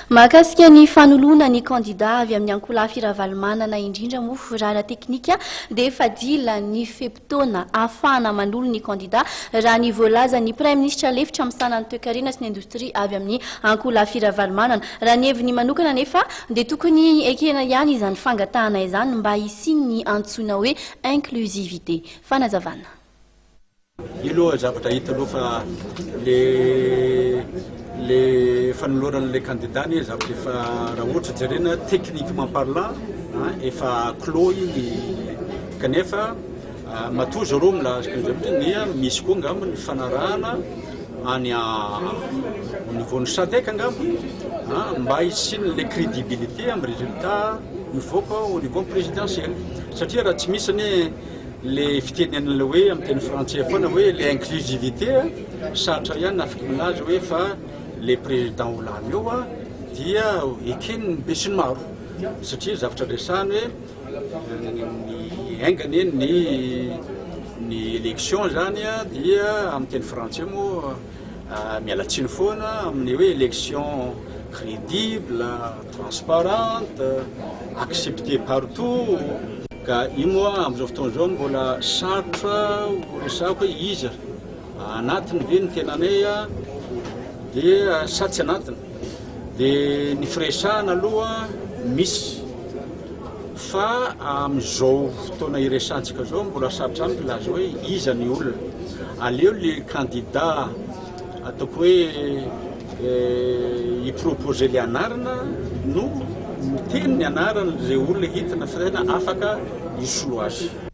Mahakasika ny fanoloana ny kandida avy amin'ny ankolafy Ravalomanana indrindra moa ara-teknika dia efa dila ny fe-potoana hahafahana manolo ny kandida raha ny voalazan'ny Praiministra lefitra misahana ny toe-karena sy ny indostria avy amin'ny ankolafy Ravalomanana. Raha ny heviny manokana nefa dia tokony ekena ihany izany fangatahana izany mba hisiny ny antsoina hoe inclusivité. Fanazavana. Ilo zavatra hita aloha fa le fanolorana le kandida ny zavatra efa raha ohatra jerena techniquement parlant efa clos igny kanefa matoa zareo milaza misy koa ngamba ny fanarahana any au niveau ny sadek ngamba mba hisiny le crédibilité amin'ny résultat mivoaka au niveau présidentiel satria raha tsy misy ny le fitenenana hoe amin'ny teny français foana hoe le inclusivité satra ihany afaka milaza hoe fa le président olany eo dia ekeny be sy ny maro satria zavatra resahany hoe ny aingany ny élection zany dia amin'ny teny français moa mialatsiny foana amin'ny hoe élection crédible, transparente, acceptée partout. Ka io moa amin'izao fotoana izao mbola sarotra resahako hoe iza anatiny ve ny tenanay dia sa tsy anatiny dia ny firesahana aloha misy fa amin'izao fotoana iresantsika zao mbola sarotra amiko laza hoe iza ny olona aleo le kandida ataoko hoe hiproposer le anarana no miteny ny anarana zay olona hitana fa tena afaka hisolo azy.